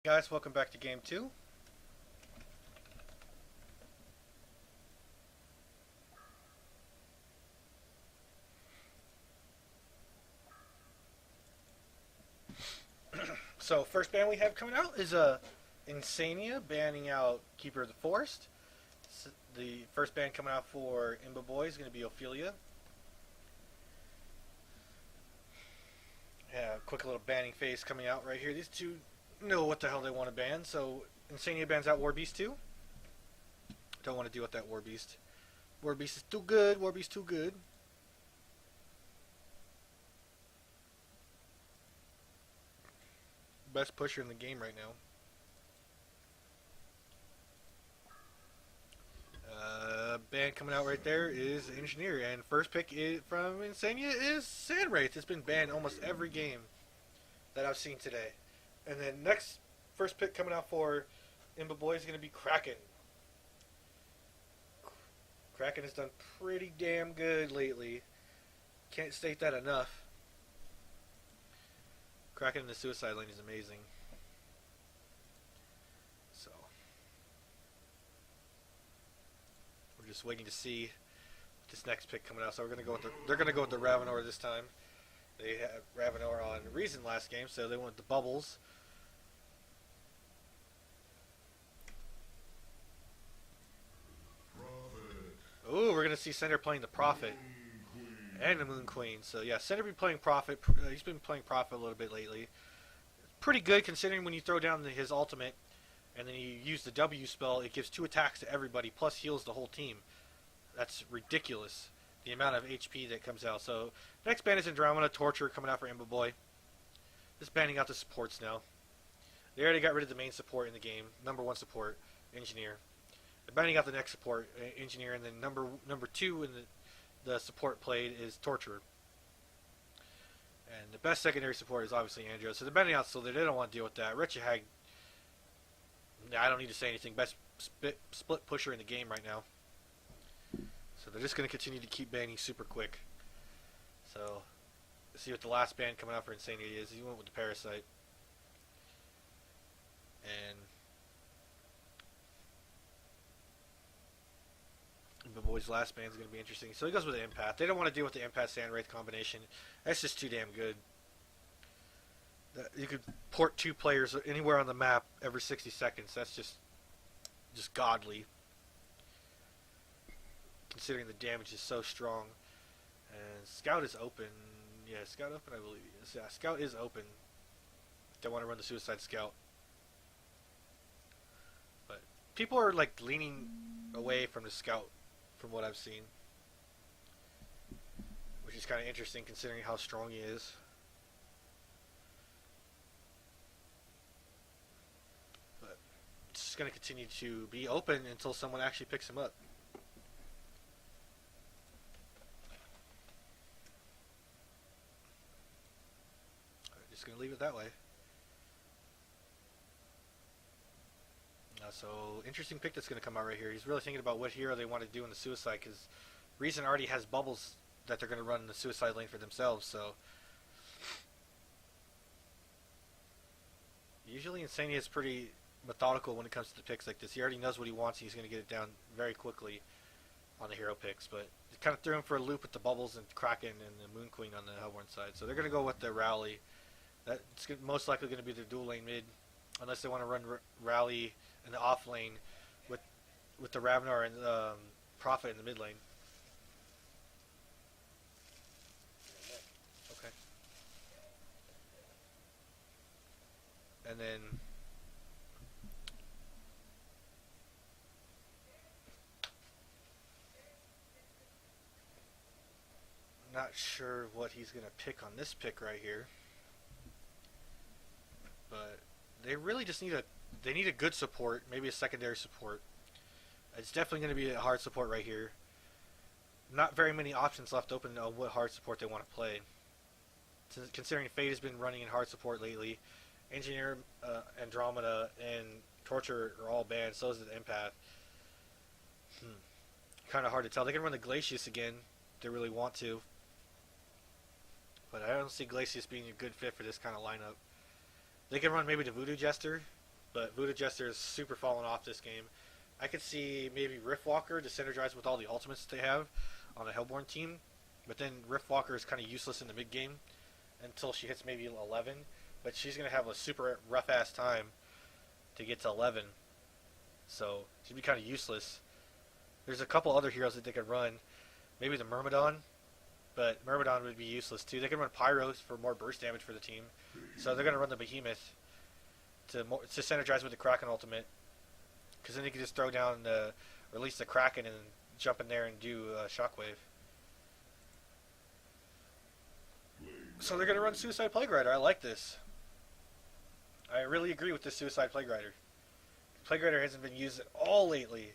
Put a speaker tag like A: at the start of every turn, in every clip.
A: Guys, welcome back to game 2. So first ban we have coming out is Insania banning out Keeper of the Forest. The first ban coming out for Imba Boy is going to be Ophelia. Yeah, quick little banning phase coming out right here. These two know what the hell they want to ban. So Insania bans out War Beast 2. Don't want to deal with that War Beast. War Beast is too good. War Beast too good. Best pusher in the game right now. Band coming out right there is Engineer, and first pick from Insania is Sandwraith. It's been banned almost every game that I've seen today. And then next first pick coming out for Imba Boy is going to be Kraken. Kraken has done pretty damn good lately. Can't state that enough. Kraken in the suicide lane is amazing. So we're just waiting to see this next pick coming out. So they're gonna go with the Ravenor this time. They had Ravenor on Reason last game, so they went with the Bubbles. Ooh, we're gonna see Cinder playing the Prophet and the Moon Queen. So yeah, Cinder be playing Prophet. He's been playing Prophet a little bit lately. Pretty good considering when you throw down his ultimate and then you use the W spell, it gives 2 attacks to everybody plus heals the whole team. That's ridiculous, the amount of HP that comes out. So next ban is Andromeda Torture coming out for Imba Boy. Just banning out the supports now. They already got rid of the main support in the game, number 1 support, Engineer. They're banning out the next support, Engineer, and then number 2 in the support played is Torture. And the best secondary support is obviously Andro. So they're banning out, so they don't want to deal with that. Wretched Hag, I don't need to say anything. Best split pusher in the game right now. So they're just going to continue to keep banning super quick. So let's see what the last ban coming out for Insanity is. He went with the Parasite. And the boys' last ban is going to be interesting. So he goes with the Empath. They don't want to deal with the Empath Sandwraith combination. That's just too damn good. You could port 2 players anywhere on the map every 60 seconds. That's just godly. Considering the damage is so strong. And Scout is open. Yeah, Scout open, I believe. Yeah, Scout is open. They want to run the Suicide Scout. But people are like leaning away from the Scout from what I've seen. Which is kind of interesting considering how strong he is. But it's just going to continue to be open until someone actually picks him up. Just going to leave it that way. So, interesting pick that's going to come out right here. He's really thinking about what hero they want to do in the Suicide, because Reason already has bubbles that they're going to run in the Suicide lane for themselves, so usually Insania is pretty methodical when it comes to the picks like this. He already knows what he wants. He's going to get it down very quickly on the hero picks, but it kind of threw him for a loop with the bubbles and Kraken and the Moon Queen on the Hellborn side. So they're going to go with the Rally. That's most likely going to be the dual lane mid, unless they want to run Rally in the off lane with the Ravenor and Prophet in the mid lane. Okay. And then not sure what he's going to pick on this pick right here. But they really just need a good support, maybe a secondary support. It's definitely going to be a hard support right here. Not very many options left open on what hard support they want to play. Considering Fate has been running in hard support lately, Engineer, Andromeda, and Torture are all banned, so is the Empath. Kind of hard to tell. They can run the Glacius again if they really want to. But I don't see Glacius being a good fit for this kind of lineup. They can run maybe the Voodoo Jester But Voodoo Jester is super falling off this game. I could see maybe Riftwalker to synergize with all the ultimates that they have on the Hellborn team. But then Riftwalker is kind of useless in the mid game until she hits maybe 11. But she's going to have a super rough-ass time to get to 11. So she'd be kind of useless. There's a couple other heroes that they could run. Maybe the Myrmidon. But Myrmidon would be useless too. They can run Pyros for more burst damage for the team. So they're going to run the Behemoth to synergize with the Kraken ultimate. Because then you can just throw down release the Kraken and jump in there and do Shockwave. So they're going to run Suicide Plague Rider. I like this. I really agree with this Suicide Plague Rider. Plague Rider hasn't been used at all lately.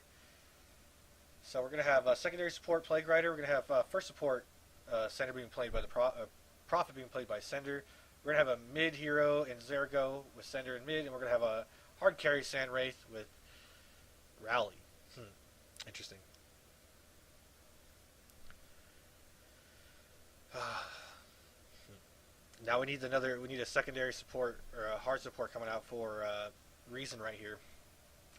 A: So we're going to have secondary support Plague Rider. We're going to have first support Sender being played by the Prophet being played by Sender. We're going to have a mid hero in Zergo with Sender in mid. And we're going to have a hard carry Sand Wraith with Rally. Interesting. Now we need a secondary support or a hard support coming out for Reason right here.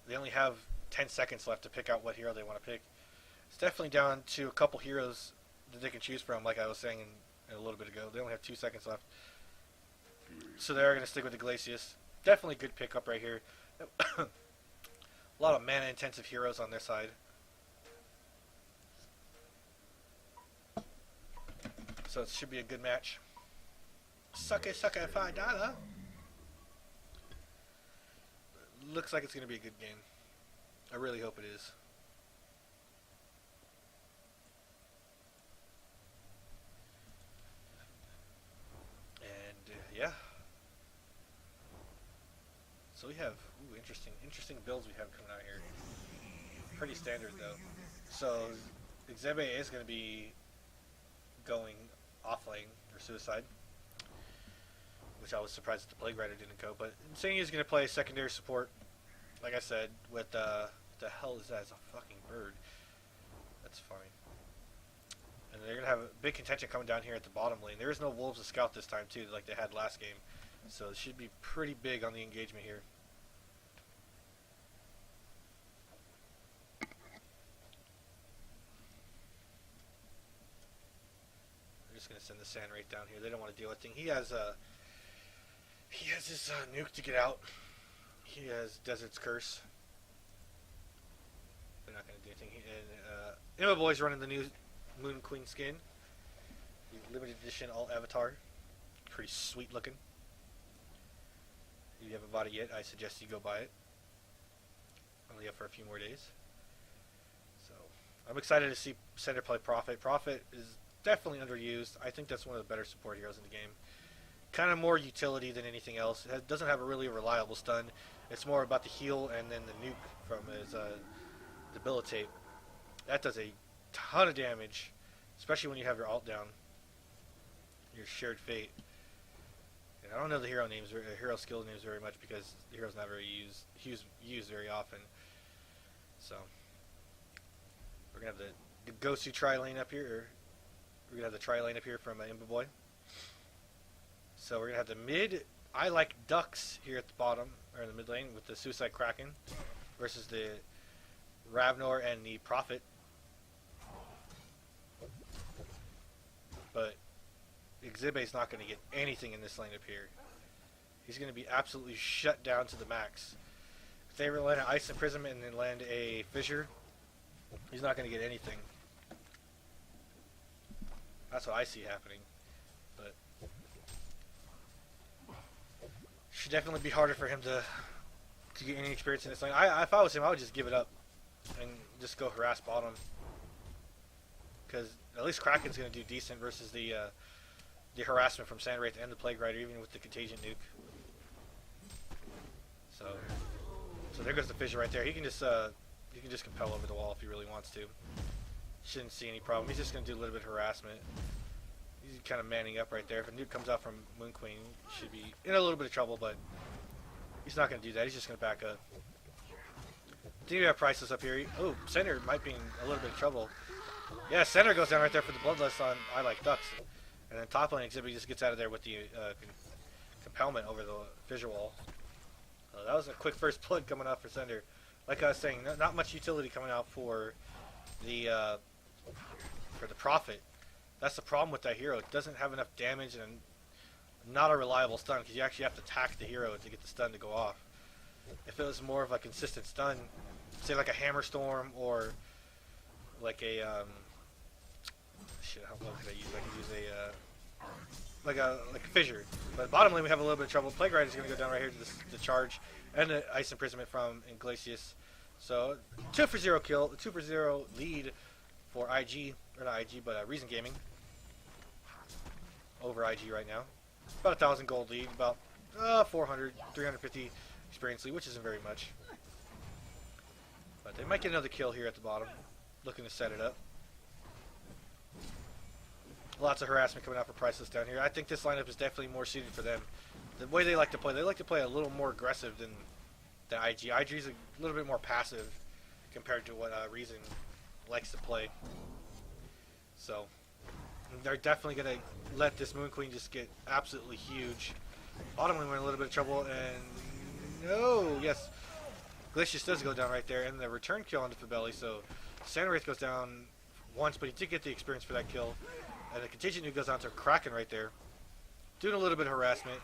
A: They only have 10 seconds left to pick out what hero they want to pick. It's definitely down to a couple heroes that they can choose from, like I was saying a little bit ago. They only have 2 seconds left. So they're going to stick with the Glacius. Definitely good pickup right here. A lot of mana-intensive heroes on their side. So it should be a good match. Suck it, $5. Looks like it's going to be a good game. I really hope it is. And yeah. So we have interesting builds we have coming out here. Pretty standard though. So Xebe is going to be going off lane or suicide, which I was surprised that the Plague Rider didn't go. But Insane is going to play secondary support, like I said, with the hell is that? It's a fucking bird. That's funny. And they're going to have a big contention coming down here at the bottom lane. There is no Wolves to scout this time too, like they had last game. So it should be pretty big on the engagement here. They're just going to send the Sand Wraith down here. They don't want to deal with anything. He has his nuke to get out. He has Desert's Curse. They're not going to do anything. And Emma Boy's running the new Moon Queen skin. The limited edition alt avatar. Pretty sweet looking. If you haven't bought it yet, I suggest you go buy it. Only up for a few more days. So I'm excited to see Sender play Prophet. Prophet is definitely underused. I think that's one of the better support heroes in the game. Kind of more utility than anything else. It doesn't have a really reliable stun. It's more about the heal and then the nuke from his debilitate. That does a ton of damage, especially when you have your ult down. Your shared fate. And I don't know the hero names, or hero skill names very much because the hero's not very used very often. So we're gonna have the Gosu tri lane up here. We're gonna have the tri lane up here from Imba Boy. So we're gonna have the mid. I like Ducks here at the bottom or in the mid lane with the Suicide Kraken versus the Ravnor and the Prophet. But Xibe's not going to get anything in this lane up here. He's going to be absolutely shut down to the max. If they land an Ice Imprisonment and then land a Fissure, he's not going to get anything. That's what I see happening. But it should definitely be harder for him to get any experience in this lane. If I was him, I would just give it up and just go harass bottom. Because at least Kraken's going to do decent versus the harassment from Sand Wraith and the Plague Rider, even with the Contagion nuke. So there goes the Fissure right there. He can just compel over the wall if he really wants to. Shouldn't see any problem. He's just going to do a little bit of harassment. He's kind of manning up right there. If a nuke comes out from Moon Queen, he should be in a little bit of trouble, but he's not going to do that. He's just going to back up. Do you have Priceless up here? Oh, Center might be in a little bit of trouble. Yeah, Center goes down right there for the Bloodlust on I Like Ducks. And then top lane Exhibit just gets out of there with the compelment over the Fissure Wall. That was a quick first blood coming out for Sender. Like I was saying, not much utility coming out for the Prophet. That's the problem with that hero. It doesn't have enough damage and not a reliable stun because you actually have to attack the hero to get the stun to go off. If it was more of a consistent stun, say like a Hammer Storm or like a what could I use? I could use like a fissure. But bottom lane we have a little bit of trouble. Plague Rider is going to go down right here to the charge and the Ice Imprisonment from Iglesias. So 2-for-0 kill, 2-for-0 lead for IG, or not IG, but Reason Gaming over IG right now. About 1,000 gold lead, about 400, 350 experience lead, which isn't very much. But they might get another kill here at the bottom, looking to set it up. Lots of harassment coming out for Priceless down here. I think this lineup is definitely more suited for them. The way they like to play a little more aggressive than IG. IG is a little bit more passive compared to what Reason likes to play. So they're definitely going to let this Moon Queen just get absolutely huge. Bottom lane we're in a little bit of trouble, and no, yes, Glacius does go down right there, and the return kill onto Fabelli. So Sandwraith goes down once, but he did get the experience for that kill. And the Contagion Nuke goes down to Kraken right there, doing a little bit of harassment.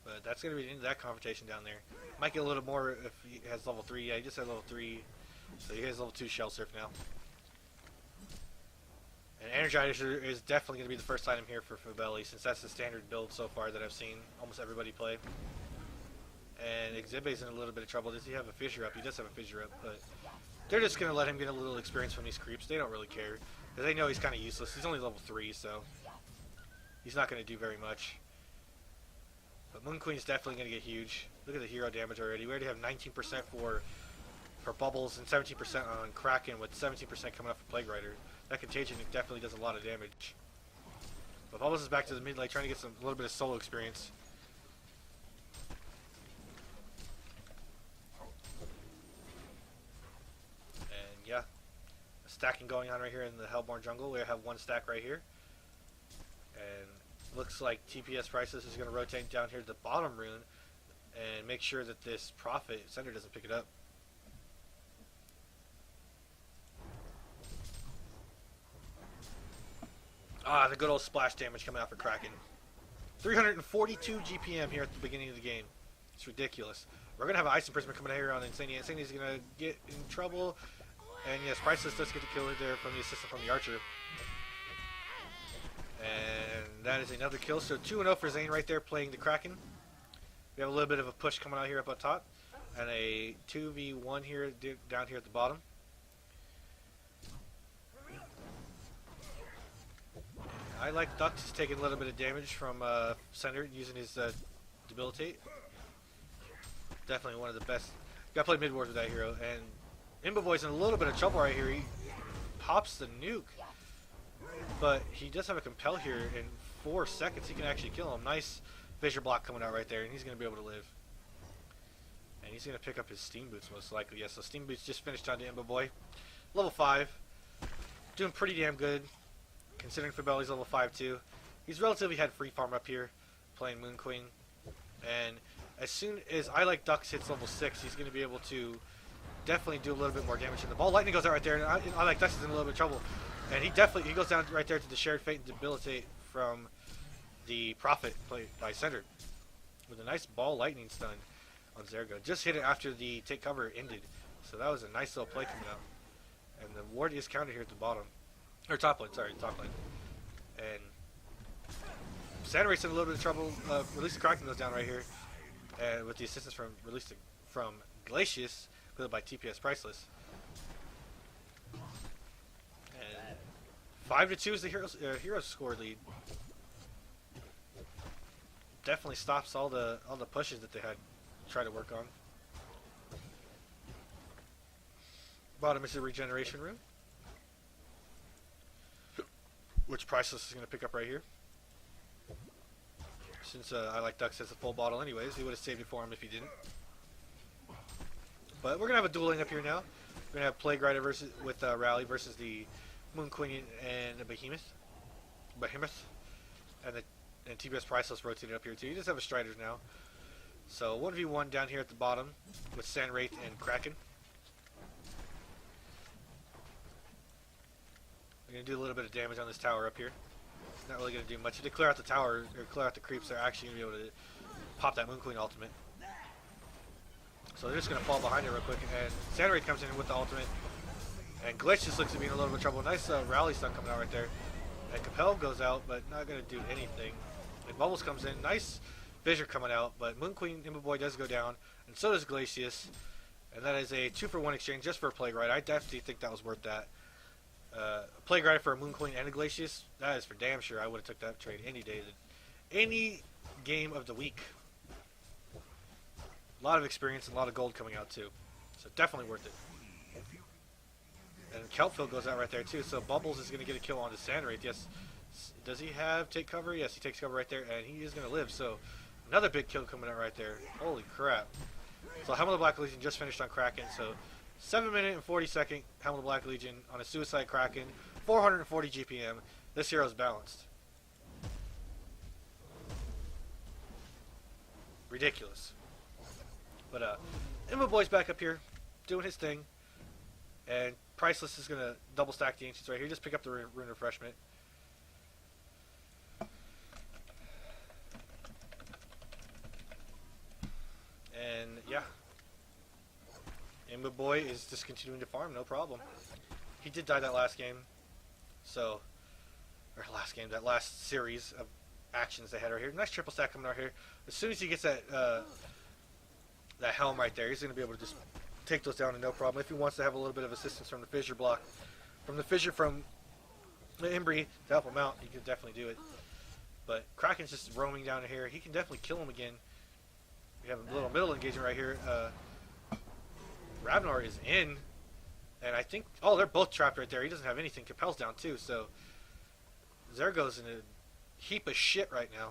A: But that's going to be the end of that confrontation down there. Might get a little more if he has level 3. Yeah, he just had level 3. So he has level 2 Shell Surf now. And Energizer is definitely going to be the first item here for Fabelli, since that's the standard build so far that I've seen almost everybody play. And Exhibit's in a little bit of trouble. Does he have a fissure up? He does have a fissure up, but they're just going to let him get a little experience from these creeps. They don't really care, because they know he's kind of useless. He's only level 3, so he's not going to do very much. But Moon Queen is definitely going to get huge. Look at the hero damage already. We already have 19% for Bubbles and 17% on Kraken, with 17% coming up for Plague Rider. That Contagion definitely does a lot of damage. But Bubbles is back to the mid lane, trying to get a little bit of solo experience. And yeah, stacking going on right here in the Hellborn jungle. We have one stack right here. And looks like TPS Priceless is going to rotate down here to the bottom rune and make sure that this Prophet Sender doesn't pick it up. Ah, the good old splash damage coming out for Kraken. 342 GPM here at the beginning of the game. It's ridiculous. We're going to have an Ice Imprisonment coming out here on Insania. Insania is going to get in trouble. And yes, Priceless does get the kill there from the assistant from the Archer. And that is another kill. So 2-0 for Zane right there playing the Kraken. We have a little bit of a push coming out here up on top. And a 2v1 here down here at the bottom. I like Dux taking a little bit of damage from Sender using his Debilitate. Definitely one of the best. Got to play mid wars with that hero. And Imba Boy's in a little bit of trouble right here. He pops the nuke. But he does have a Compel here. In 4 seconds, he can actually kill him. Nice Fissure block coming out right there, and he's going to be able to live. And he's going to pick up his Steam Boots most likely. Yeah, so Steam Boots just finished on the Imba Boy. Level 5. Doing pretty damn good, considering Fabelli's level 5 too. He's relatively had free farm up here, playing Moon Queen. And as soon as I Like Dux hits level 6, he's going to be able to definitely do a little bit more damage. And the ball lightning goes out right there, and I Like Dux is in a little bit of trouble. And he goes down right there to the Shared Fate and Debilitate from the Prophet played by Sender with a nice ball lightning stun on Zergo. Just hit it after the take cover ended. So that was a nice little play coming out. And the ward is counted here at the bottom. Or top lane, sorry, top lane. And Sandwraith's in a little bit of trouble. Release the Kraken goes down right here. And with the assistance from Glacius, played by TPS Priceless. 5-2 is the Heroes score lead. Definitely stops all the pushes that they had to try to work on. Bottom is the regeneration room, which Priceless is going to pick up right here. Since I Like Dux has a full bottle anyways, he would have saved it for him if he didn't. But we're going to have a dueling up here now. We're going to have Plague Rider with Rally versus the Moon Queen and the Behemoth. And the And TBS Priceless rotated up here too. He does have a Striders now. So 1v1 down here at the bottom with Sand Wraith and Kraken. We're going to do a little bit of damage on this tower up here. Not really going to do much. To clear out the tower, or clear out the creeps, they're actually going to be able to pop that Moon Queen ultimate. So they're just going to fall behind it real quick. And Sand Wraith comes in with the ultimate. And Glitch just looks to be in a little bit of trouble. Nice rally stun coming out right there. And Capel goes out, but not going to do anything. And Bubbles comes in. Nice Fissure coming out, but Moon Queen Imba Boy does go down, and so does Glacius. And that is a 2-for-1 exchange just for a Plague Ride. I definitely think that was worth that. A Plague Ride for a Moon Queen and a Glacius, that is for damn sure. I would have took that trade any day, any game of the week. A lot of experience and a lot of gold coming out too, so definitely worth it. And Kelpfield goes out right there too, so Bubbles is going to get a kill on the Sand Wraith. Yes, does he have take cover? Yes, he takes cover right there, and he is going to live. So another big kill coming out right there. Holy crap. So Helm of the Black Legion just finished on Kraken. So 7-minute and 40-second Helm of the Black Legion on a Suicide Kraken. 440 GPM. This hero is balanced. Ridiculous. But Imba Boy's back up here doing his thing. And Priceless is going to double stack the Ancients right here. Just pick up the Rune Refreshment. And yeah, Imba Boy is just continuing to farm, no problem. He did die that last game, so, or last game, that last series of actions they had right here. Nice triple stack coming out here. As soon as he gets that that helm right there, he's going to be able to just take those down and no problem. If he wants to have a little bit of assistance from the Fissure block, from the Fissure from Embry to help him out, he can definitely do it. But Kraken's just roaming down here. He can definitely kill him again. We have a little middle engagement right here. Ravnar is in, and I think, oh, they're both trapped right there. He doesn't have anything. Capel's down too, so Zergo's in a heap of shit right now.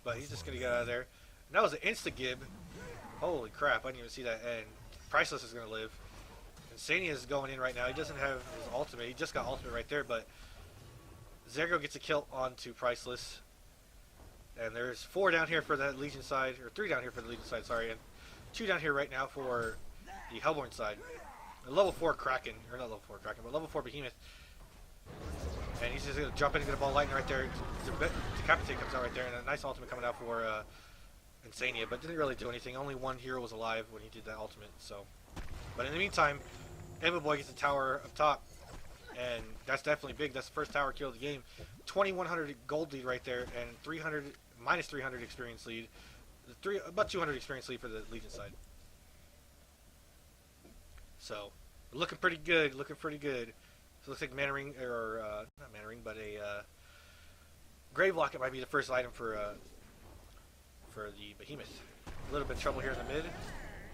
A: But he's just going to get out of there. And that was an insta-gib. Holy crap, I didn't even see that. And Priceless is going to live. And Sania is going in right now. He doesn't have his ultimate. He just got ultimate right there, but Zergo gets a kill onto Priceless. And there's 4 down here for the Legion side, or 3 down here for the Legion side, sorry, and 2 down here right now for the Hellborn side. A level 4 Kraken, or not level 4 Kraken, but level 4 Behemoth. And he's just going to jump in and get a ball of lightning right there. Decapitate comes out right there, and a nice ultimate coming out for Insania, but didn't really do anything. Only one hero was alive when he did that ultimate, so. But in the meantime, Imba Boy gets the tower up top, and that's definitely big. That's the first tower kill of the game. 2,100 gold lead right there, and 300 minus 300 experience lead. About 200 experience lead for the Legion side. So, looking pretty good. Looking pretty good. So it looks like Mana Ring, or not Mana Ring, but a Grave Locket might be the first item for the Behemoth. A little bit of trouble here in the mid,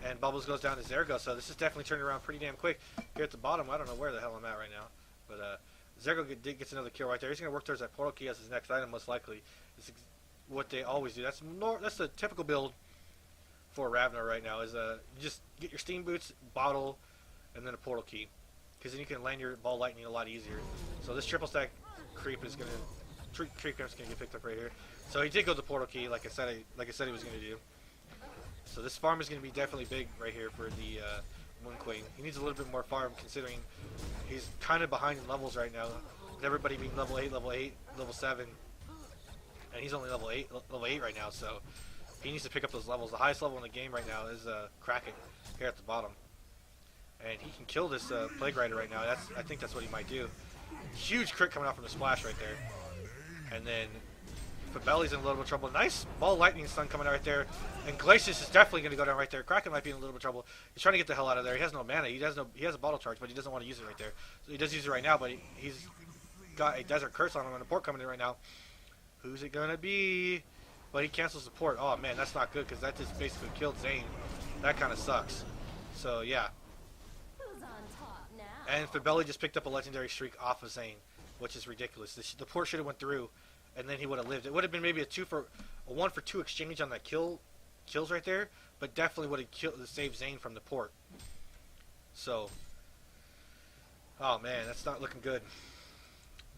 A: and Bubbles goes down to Zergo. So this is definitely turning around pretty damn quick. Here at the bottom, I don't know where the hell I'm at right now, but Zergo gets another kill right there. He's going to work towards that portal key as his next item, most likely. This is what they always do. That's the typical build for Ravnar right now. Is you just get your Steam Boots, bottle, and then a portal key, because then you can land your ball lightning a lot easier. So this triple stack creep is going to get picked up right here. So he did go to portal key, like I said he was going to do. So this farm is going to be definitely big right here for the Moon Queen. He needs a little bit more farm, considering he's kind of behind in levels right now. With everybody being level 8, level 7, and he's only level 8 right now. So he needs to pick up those levels. The highest level in the game right now is Kraken here at the bottom, and he can kill this Plague Rider right now. I think that's what he might do. Huge crit coming out from the splash right there, and then Fabelli's in a little bit of trouble. Nice ball lightning stun coming out right there. And Glacius is definitely going to go down right there. Kraken might be in a little bit of trouble. He's trying to get the hell out of there. He has no mana. He has a bottle charge, but he doesn't want to use it right there. So he does use it right now, but he's got a Desert Curse on him and a port coming in right now. Who's it going to be? But he cancels the port. Oh, man, that's not good, because that just basically killed Zane. That kind of sucks. So, yeah. And Fabelli just picked up a legendary streak off of Zane, which is ridiculous. The port should have went through, and then he would have lived. It would have been maybe a 1-for-2 exchange on that kills right there, but definitely would have saved Zane from the port. So, oh man, that's not looking good.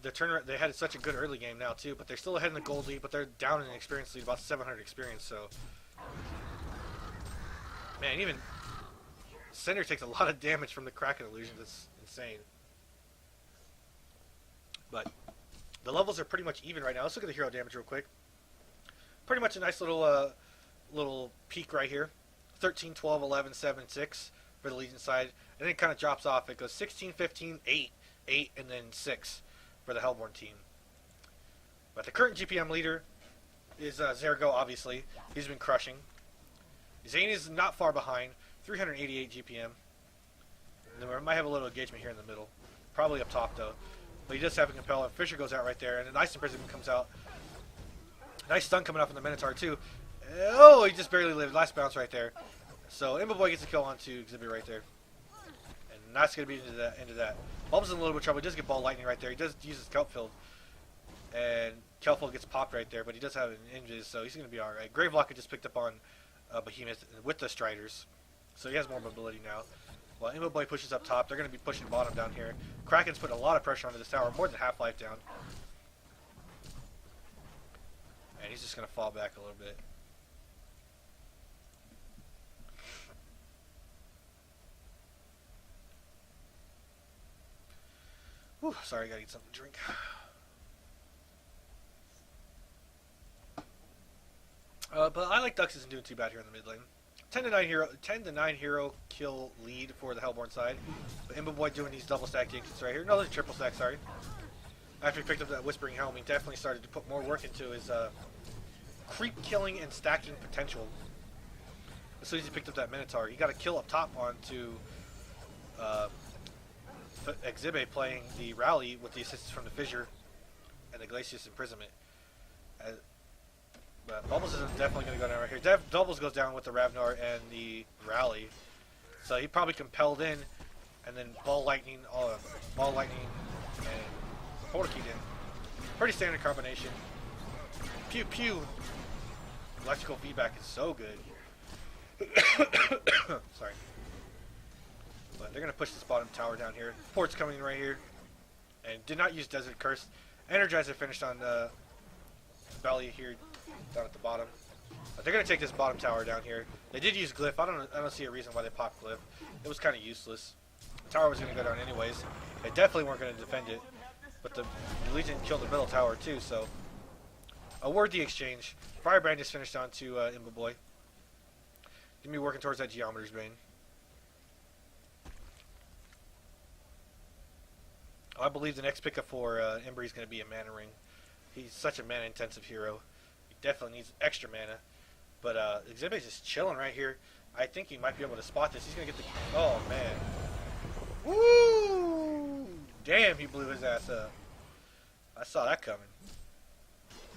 A: they had such a good early game now too, but they're still ahead in the gold lead, but they're down in the experience lead, about 700 experience. So, man, even Cinder takes a lot of damage from the Kraken illusions. It's insane. But the levels are pretty much even right now. Let's look at the hero damage real quick. Pretty much a nice little peak right here. 13, 12, 11, 7, 6 for the Legion side. And then it kind of drops off. It goes 16, 15, 8, 8, and then 6 for the Hellborn team. But the current GPM leader is Zergo, obviously. He's been crushing. Zane is not far behind. 388 GPM. And then we might have a little engagement here in the middle. Probably up top, though. But he does have a Compel. And Fisher goes out right there. And then Ice Imprisonment comes out. Nice stun coming up from the Minotaur, too. Oh, he just barely lived. Last bounce right there. So Imba Boy gets a kill onto Exhibit right there. And that's going to be into that. Bulb's in a little bit of trouble. He does get Ball Lightning right there. He does use his Kelp Field. And Kelpful gets popped right there, but he does have an injury, so he's going to be alright. Gravelocker just picked up on Behemoth with the Striders. So he has more mobility now. While Imba Boy pushes up top, they're going to be pushing bottom down here. Kraken's putting a lot of pressure onto this tower, more than half life down. And he's just going to fall back a little bit. Whew, sorry, I gotta eat something to drink. But I like Dux isn't doing too bad here in the mid lane. 10 to 9 hero kill lead for the Hellborn side. But Imba Boy doing these double stack Gangsters right here. No, those triple stack, sorry. After he picked up that Whispering Helm, he definitely started to put more work into his creep killing and stacking potential. As soon as he picked up that Minotaur, he got a kill up top onto Exhibit playing the rally with the assistance from the Fissure and the Glacius Imprisonment. But Bubbles is definitely going to go down right here. Doubles goes down with the Ravnar and the rally. So he probably compelled in and then Ball Lightning and Portal Keyed in. Pretty standard combination. Pew pew. Electrical feedback is so good. Sorry. But they're going to push this bottom tower down here. Port's coming in right here. And did not use Desert Curse. Energizer finished on the belly here down at the bottom. But they're going to take this bottom tower down here. They did use Glyph. I don't see a reason why they popped Glyph. It was kind of useless. The tower was going to go down anyways. They definitely weren't going to defend it. But the Legion killed the middle tower too, so a worthy exchange. Firebrand just finished onto Imba Boy. Gonna be working towards that Geometer's Bane. I believe the next pickup for Embry is going to be a Mana Ring. He's such a mana-intensive hero. He definitely needs extra mana. But Exhibit's just chilling right here. I think he might be able to spot this. He's going to get the... Oh, man. Woo! Damn, he blew his ass up. I saw that coming.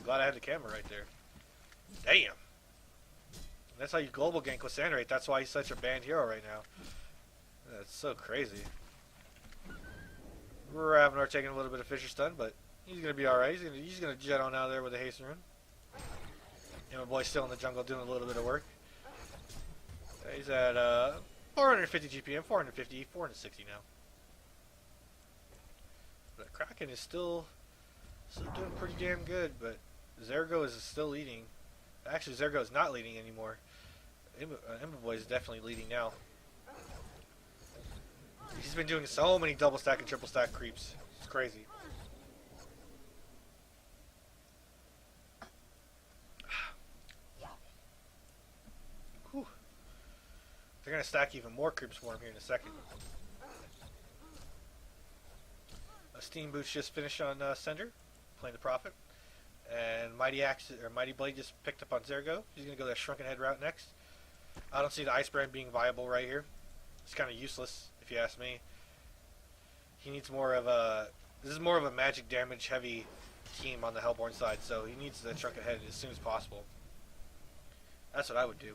A: Glad I had the camera right there. Damn. That's how you global gank with Sandrate. That's why he's such a banned hero right now. That's so crazy. Ravnar taking a little bit of Fisher stun, but he's going to be alright. He's going to jet on out of there with a haste rune. And my boy's still in the jungle doing a little bit of work. He's at 450 GPM, 450, 460 now. But Kraken is still doing pretty damn good, but Zergo is still leading. Actually, Zergo is not leading anymore. Imba Boy is definitely leading now. He's been doing so many double stack and triple stack creeps. It's crazy. Whew. They're going to stack even more creeps for him here in a second. Steam Boots just finished on Sender, playing the Prophet. And Mighty Blade just picked up on Zergo. He's going to go that Shrunken Head route next. I don't see the Ice Brand being viable right here. It's kind of useless, if you ask me. He needs more of a... This is more of a magic damage heavy team on the Hellborn side, so he needs the Shrunken Head as soon as possible. That's what I would do.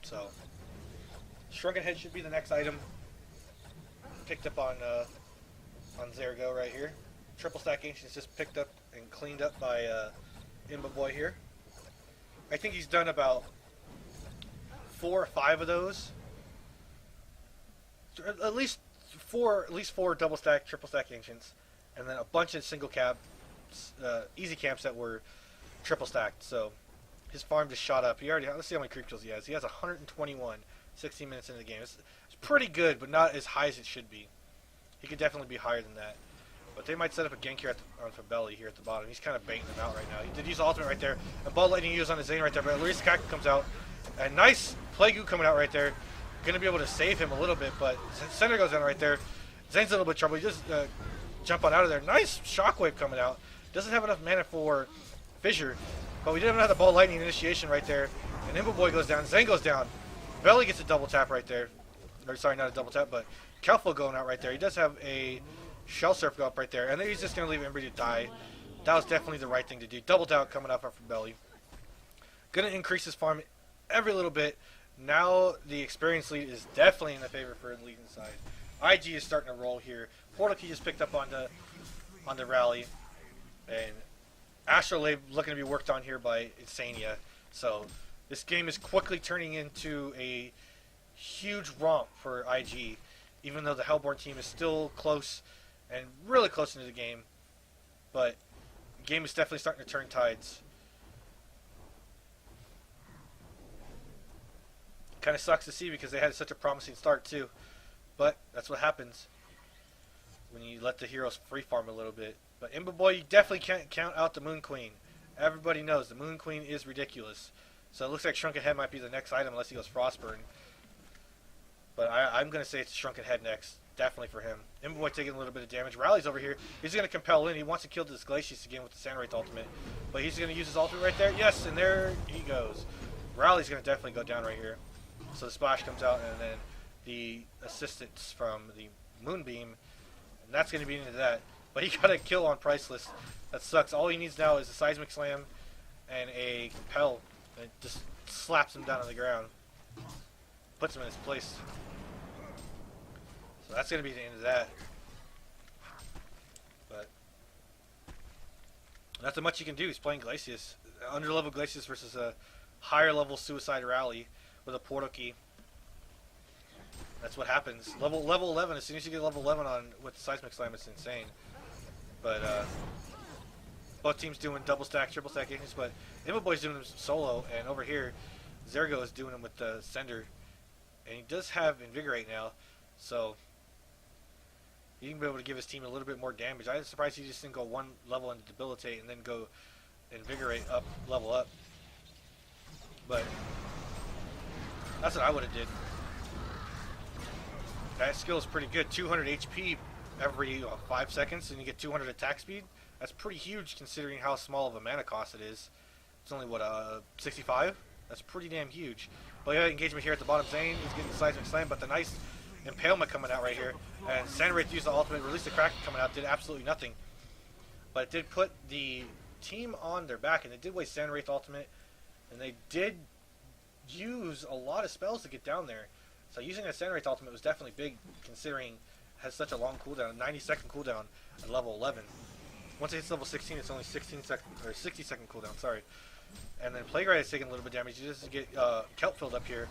A: So, Shrunken Head should be the next item. Picked up on Zergo right here. Triple Stack Ancients just picked up and cleaned up by Imba Boy here. I think he's done about 4 or 5 of those. At least at least four double stack, triple stack ancients, and then a bunch of single cap, easy camps that were triple stacked. So his farm just shot up. Let's see how many creep kills he has. He has 121, 16 minutes into the game. It's pretty good, but not as high as it should be. He could definitely be higher than that. But they might set up a gank here on Fabelli here at the bottom. He's kind of baiting them out right now. He did use the ultimate right there. And ball lightning used on his Zane right there. But Larissa Kaka comes out. And nice Plague Goo coming out right there. Going to be able to save him a little bit. But Center goes down right there. Zane's in a little bit of trouble. He just jump on out of there. Nice Shockwave coming out. Doesn't have enough mana for Fissure. But we didn't have the ball lightning initiation right there. And Imbo Boy goes down. Zane goes down. Belly gets a double tap right there. Or sorry, not a double tap, but Kelfo going out right there. He does have a Shell Surf go up right there. And then he's just going to leave Embry to die. That was definitely the right thing to do. Double Doubt coming up from Belly. Going to increase his farm every little bit. Now the experience lead is definitely in the favor for the leading side. IG is starting to roll here. Portal Key just picked up on the rally. And Astrolabe looking to be worked on here by Insania. So this game is quickly turning into a huge romp for IG. Even though the Hellborn team is still close and really close into the game. But the game is definitely starting to turn tides. Kind of sucks to see because they had such a promising start too. But that's what happens when you let the heroes free farm a little bit. But Imba Boy, you definitely can't count out the Moon Queen. Everybody knows the Moon Queen is ridiculous. So it looks like Shrunken Head might be the next item unless he goes Frostburn. But I'm going to say it's Shrunken Head next. Definitely for him. Imba Boy taking a little bit of damage. Rally's over here. He's going to compel in. He wants to kill this Glacius again with the Sandwraith ultimate. But he's going to use his ultimate right there. Yes, and there he goes. Rally's going to definitely go down right here. So the splash comes out and then the assistance from the Moonbeam. And that's going to be into that. But he got a kill on Priceless. That sucks. All he needs now is a Seismic Slam and a Compel. And it just slaps him down on the ground. Puts him in his place. So that's going to be the end of that. But nothing much you can do. He's playing Glacius. Under-level Glacius versus a higher-level Suicide Rally with a Portal Key. That's what happens. Level 11, as soon as you get level 11 on with the Seismic Slam, it's insane. But both teams doing double stack, triple stack agents, but Imba Boy's doing them solo, and over here, Zergo is doing them with the Sender. And he does have Invigorate now, so he can be able to give his team a little bit more damage. I'm surprised he just didn't go one level into Debilitate and then go Invigorate up, level up. But that's what I would have did. That skill is pretty good. 200 HP every 5 seconds, and you get 200 attack speed. That's pretty huge considering how small of a mana cost it is. It's only, what, 65? That's pretty damn huge. But yeah, engagement here at the bottom. Zane, he's getting the Seismic Slam, but the nice Impalement coming out right here. And Sandwraith used the ultimate, released the Kraken coming out, did absolutely nothing. But it did put the team on their back, and they did waste Sandwraith ultimate, and they did use a lot of spells to get down there. So using a Sandwraith ultimate was definitely big, considering it has such a long cooldown, 90-second cooldown at level 11. Once it hits level 16, it's only 60-second cooldown. Sorry. And then Plague Rite is taking a little bit of damage. You just get Kelp filled up here,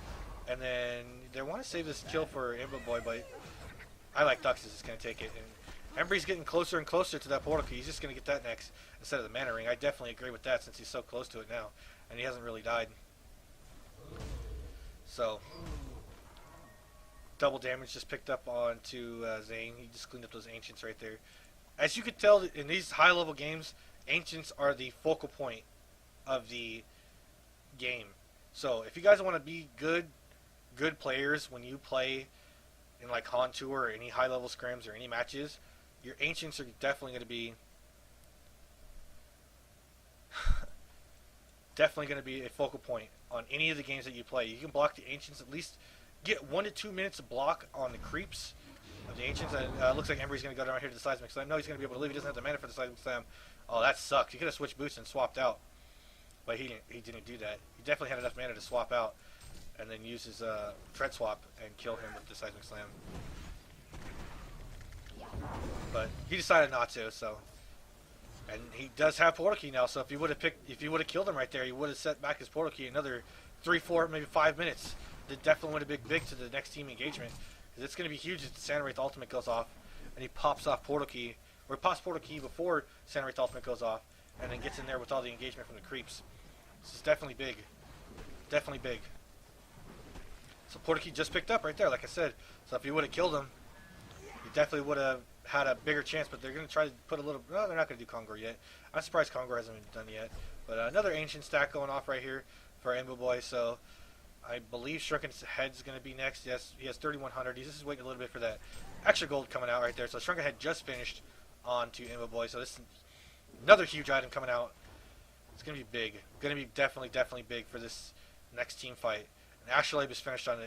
A: and then they want to save this kill for Imba Boy, but I like Duxus is going to take it. And Embry's getting closer and closer to that Portal Key. He's just going to get that next instead of the Mana Ring. I definitely agree with that since he's so close to it now, and he hasn't really died. So double damage just picked up onto Zane. He just cleaned up those Ancients right there. As you could tell, in these high-level games, Ancients are the focal point of the game. So if you guys want to be good players when you play in like HoN Tour or any high-level scrims or any matches, your Ancients are definitely going to be a focal point on any of the games that you play. You can block the Ancients, at least get 1 to 2 minutes of block on the creeps of the Ancients. And looks like Embry's going to go down here to the Seismic Slam. No, he's going to be able to leave. He doesn't have the mana for the Seismic Slam. Oh, that sucks. He could have switched boots and swapped out. But he didn't do that. He definitely had enough mana to swap out and then use his Tread Swap and kill him with the Seismic Slam. But he decided not to, so. And he does have Portal Key now, so if you would have killed him right there, he would have set back his Portal Key another 3, 4, maybe 5 minutes. It definitely would have been big to the next team engagement. Because it's going to be huge if the Sand Wraith ultimate goes off, and he pops off Portal Key, or he pops Portal Key before Sand Wraith ultimate goes off, and then gets in there with all the engagement from the creeps. This is definitely big. Definitely big. So Portal Key just picked up right there, like I said. So if he would have killed him, he definitely would have had a bigger chance, but they're going to try to put a little... No, they're not going to do Kongor yet. I'm surprised Kongor hasn't been done yet. But another Ancient stack going off right here for Imbo Boy, so I believe Shrunken Head's going to be next. Yes, he has 3,100. He's just waiting a little bit for that extra gold coming out right there. So Shrunken Head just finished on to Imbo Boy, so this is another huge item coming out. It's going to be big. Going to be definitely big for this next team fight. And Astrolabe is finished on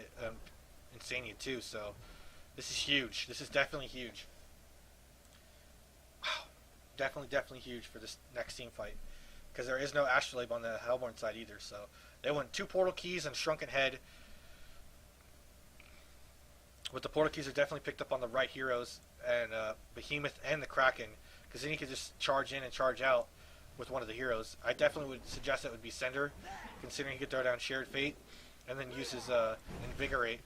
A: Insania too, so this is huge. This is definitely huge. Wow. Definitely huge for this next team fight. Because there is no Astrolabe on the Hellborn side either, so they went 2 Portal Keys and Shrunken Head. With the Portal Keys are definitely picked up on the right heroes, and Behemoth and the Kraken, because then you could just charge in and charge out with one of the heroes. I definitely would suggest that would be Sender, considering he could throw down Shared Fate, and then use his Invigorate.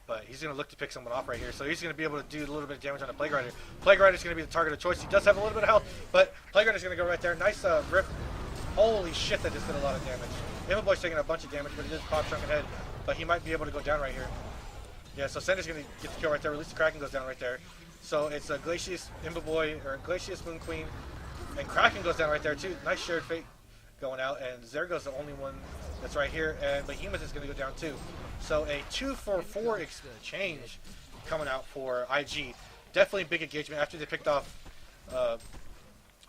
A: But he's going to look to pick someone off right here, so he's going to be able to do a little bit of damage on the Plague Rider. Plague Rider is going to be the target of choice. He does have a little bit of health, but Plague Rider is going to go right there. Nice Rift. Holy shit, that just did a lot of damage. Imbo Boy's taking a bunch of damage, but he did pop Shrunken Head, but he might be able to go down right here. Yeah, so Sender's going to get the kill right there. Release the Kraken goes down right there. So it's a Glacius Imbo Boy, or Glacius Moon Queen, and Kraken goes down right there too. Nice Shared Fate going out, and Zergo's the only one that's right here, and Behemoth is going to go down too. So a 2-for-4 exchange coming out for IG. Definitely big engagement after they picked off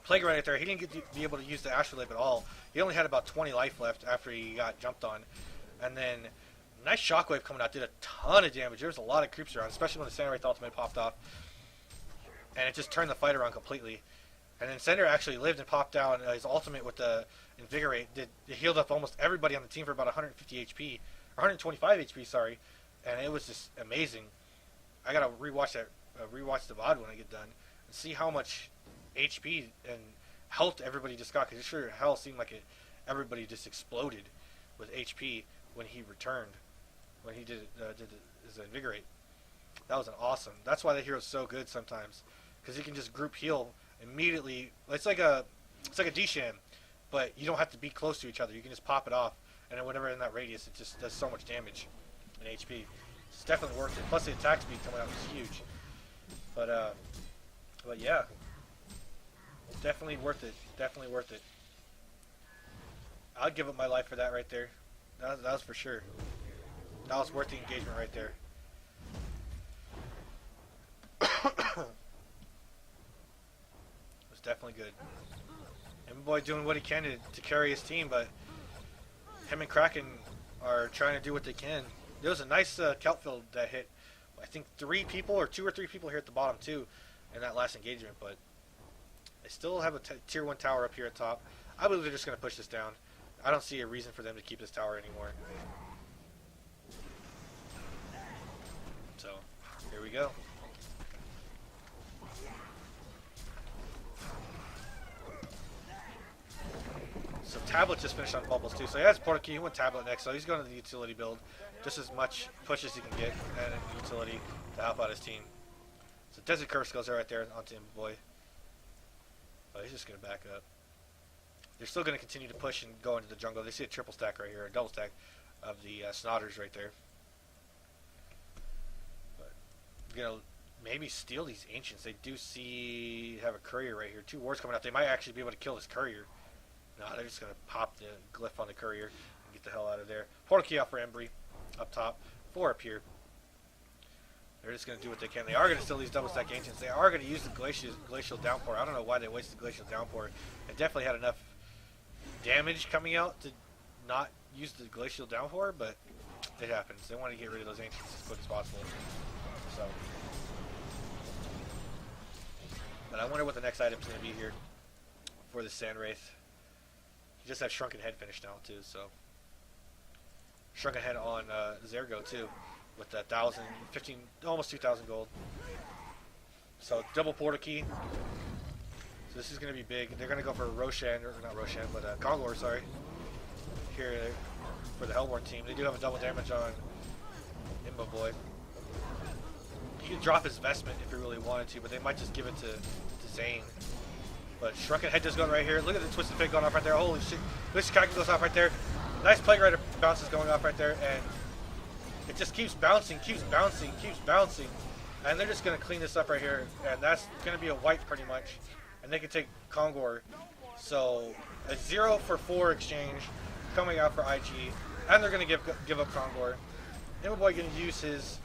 A: Plague right there. He didn't get to be able to use the Astrolabe at all. He only had about 20 life left after he got jumped on. And then nice Shockwave coming out. Did a ton of damage. There was a lot of creeps around, especially when the Sand Wraith ultimate popped off. And it just turned the fight around completely. And then Sender actually lived and popped down his ultimate with the Invigorate. It healed up almost everybody on the team for about 150 HP. 125 HP, sorry, and it was just amazing. I gotta rewatch the VOD when I get done, and see how much HP and health everybody just got. Because it sure hell seemed like everybody just exploded with HP when he returned, when he did his Invigorate. That was awesome. That's why the hero's so good sometimes, because he can just group heal immediately. It's like a D-Sham, but you don't have to be close to each other. You can just pop it off. And then whenever in that radius, it just does so much damage in HP. It's definitely worth it. Plus the attack speed coming out is huge. But yeah, definitely worth it. Definitely worth it. I'd give up my life for that right there. That was for sure. That was worth the engagement right there. It was definitely good. Imbo Boy doing what he can to carry his team, but him and Kraken are trying to do what they can. There was a nice kelp field that hit, I think 3 people or 2 or 3 people here at the bottom too in that last engagement, but they still have a tier 1 tower up here at top. I believe they're just going to push this down. I don't see a reason for them to keep this tower anymore. So, here we go. So Tablet just finished on Bubbles too. So he has Portal Key, he went Tablet next, so he's going to the utility build. Just as much push as he can get and utility to help out his team. So Desert Curse goes right there onto Imbo Boy. But he's just going to back up. They're still going to continue to push and go into the jungle. They see a triple stack right here, a double stack of the Snotters right there. But going to maybe steal these Ancients. They do have a courier right here. 2 wards coming out. They might actually be able to kill this courier. No, they're just going to pop the glyph on the courier and get the hell out of there. Portal Key out for Embry up top. 4 up here. They're just going to do what they can. They are going to steal these double stack Ancients. They are going to use the Glacial Downpour. I don't know why they wasted Glacial Downpour. It definitely had enough damage coming out to not use the Glacial Downpour, but it happens. They want to get rid of those Ancients as quick as possible. So, but I wonder what the next item's going to be here for the Sand Wraith. You just have Shrunken Head finished now too, so Shrunken Head on Zergo too, with that 1,000, 15, almost 2,000 gold. So double Portal Key. So this is going to be big. They're going to go for Roshan, or not Roshan, but Kongor, sorry. Here for the Hellborn team. They do have a double damage on Imbo Boy. He can drop his vestment if he really wanted to, but they might just give it to Zane. But Shrunken Head just going right here. Look at the Twisted Fate going off right there. Holy shit. This Kaku goes off right there. Nice Plague Rider bounces going off right there, and it just keeps bouncing, keeps bouncing, keeps bouncing. And they're just going to clean this up right here, and that's going to be a wipe pretty much. And they can take Kongor. So a 0 for 4 exchange coming out for IG, and they're going to give up Kongor. Imboboy going to use his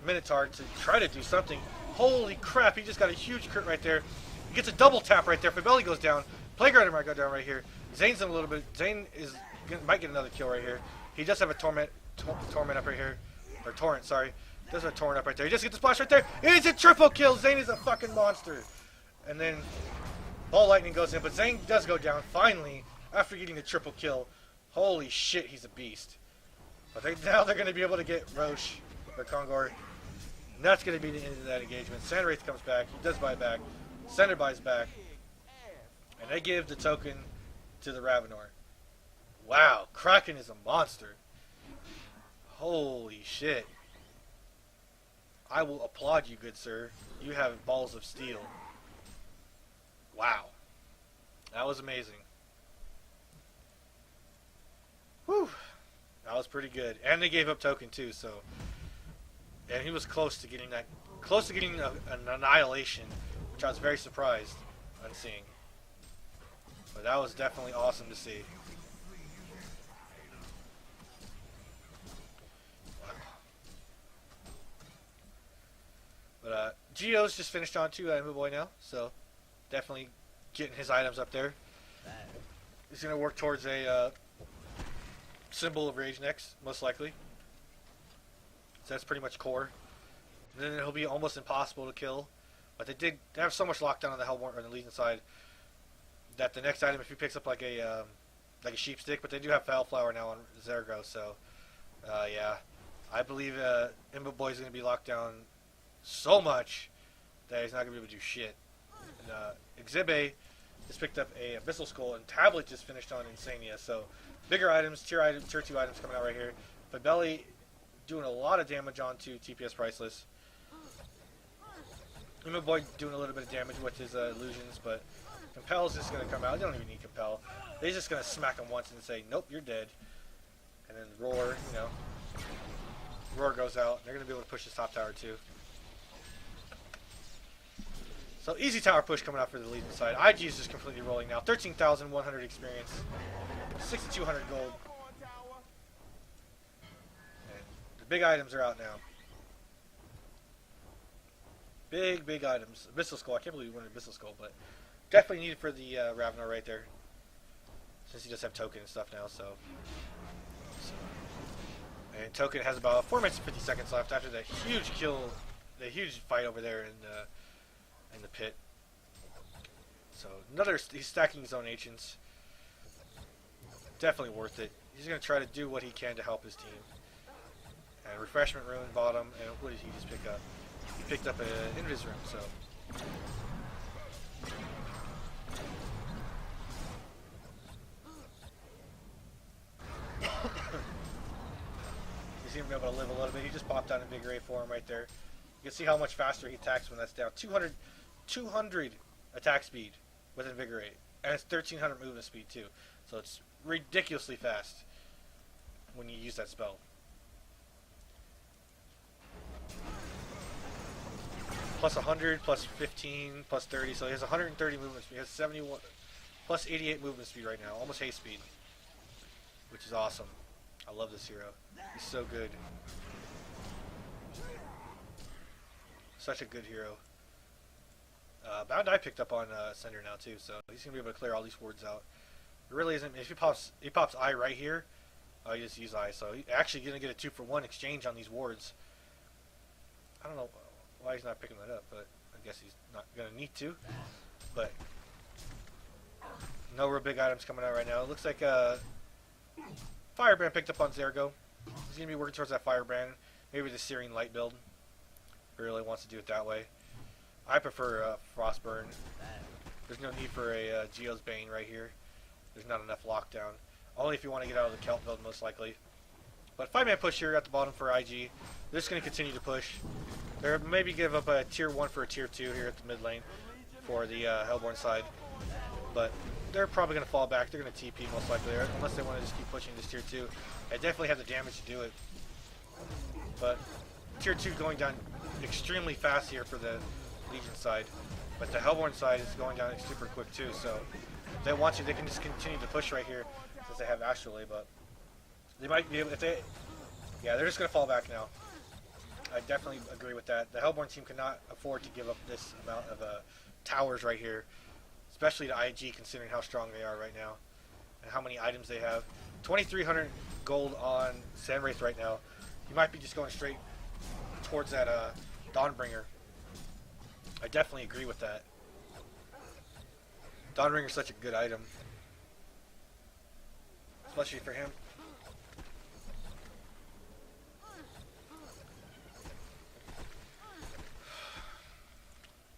A: Minotaur to try to do something. Holy crap, he just got a huge crit right there. He gets a double tap right there. Fabelli goes down. Plague Rider might go down right here. Zane's in a little bit. Zane might get another kill right here. He does have a Torment up right here. Or Torrent, sorry. Does have a Torrent up right there. He just gets the splash right there. It's a triple kill. Zane is a fucking monster. And then Ball Lightning goes in, but Zane does go down finally after getting the triple kill. Holy shit, he's a beast. But now they're going to be able to get Roche or Kongor. And that's going to be the end of that engagement. Sandwraith comes back. He does buy back. Sender buys back. And they give the token to the Ravenor. Wow, Kraken is a monster. Holy shit. I will applaud you, good sir. You have balls of steel. Wow. That was amazing. Whew. That was pretty good. And they gave up token too, so. And he was close to getting an annihilation, which I was very surprised on seeing. But that was definitely awesome to see. But Geo's just finished on 2 Imboboy now, so definitely getting his items up there. He's going to work towards a symbol of Rage next, most likely. So that's pretty much core. And then it'll be almost impossible to kill. But they have so much lockdown on the Hellborn or the Legion side that the next item, if he picks up like a sheep stick, but they do have Foulflower now on Zergo, so yeah, I believe Imboboy is going to be locked down so much that he's not going to be able to do shit. And Exhibe just picked up a Abyssal Skull, and Tablet just finished on Insania, so bigger items, tier 2 items coming out right here. Fabelli doing a lot of damage onto TPS Priceless. Imboboy doing a little bit of damage with his illusions, but Compel's just going to come out. They don't even need Compel. They're just going to smack him once and say, nope, you're dead. And then Roar, Roar goes out. They're going to be able to push this top tower too. So easy tower push coming out for the Legion side. IG is just completely rolling now. 13,100 experience. 6,200 gold. And the big items are out now. Big items. Abyssal Skull. I can't believe we won an Abyssal Skull, but definitely needed for the Ravenor right there. Since he does have token and stuff now, so. And token has about 4 minutes and 50 seconds left after the huge kill, the huge fight over there in the pit. So he's stacking his own ancients. Definitely worth it. He's going to try to do what he can to help his team. And Refreshment Rune bottom, and what did he just pick up? He picked up an Invis Rune, so. He's going to be able to live a little bit. He just popped out Invigorate for him right there. You can see how much faster he attacks when that's down. 200 attack speed with Invigorate. And it's 1300 movement speed too. So it's ridiculously fast when you use that spell. Plus 100, plus 15, plus 30. So he has 130 movement speed. He has 71, plus 88 movement speed right now. Almost haste speed. Which is awesome. I love this hero. He's so good. Such a good hero. Bound Eye picked up on Sender now too, so he's gonna be able to clear all these wards out. It really isn't. If he pops Eye right here, you just use Eye. So he's actually gonna get a 2-for-1 exchange on these wards. I don't know why he's not picking that up, but I guess he's not gonna need to. But no real big items coming out right now. It looks like Firebrand picked up on Zergo. He's gonna be working towards that Firebrand. Maybe the Searing Light build. He really wants to do it that way. I prefer Frostburn. There's no need for a Geo's Bane right here. There's not enough lockdown. Only if you want to get out of the Kelp build, most likely. But 5-man push here at the bottom for IG. They're just going to continue to push. They're maybe give up a tier 1 for a tier 2 here at the mid lane for the Hellborn side. But they're probably going to fall back. They're going to TP most likely, unless they want to just keep pushing this tier 2. They definitely have the damage to do it. But tier 2 going down extremely fast here for the Legion side. But the Hellborn side is going down super quick too, so if they want to, they can just continue to push right here since they have Astrolabe, but they might be able, if they, yeah, they're just going to fall back now. I definitely agree with that. The Hellborn team cannot afford to give up this amount of towers right here, especially to IG considering how strong they are right now and how many items they have. 2,300 gold on Sandwraith right now. You might be just going straight towards that Dawnbringer. I definitely agree with that. Dawnbringer is such a good item, especially for him.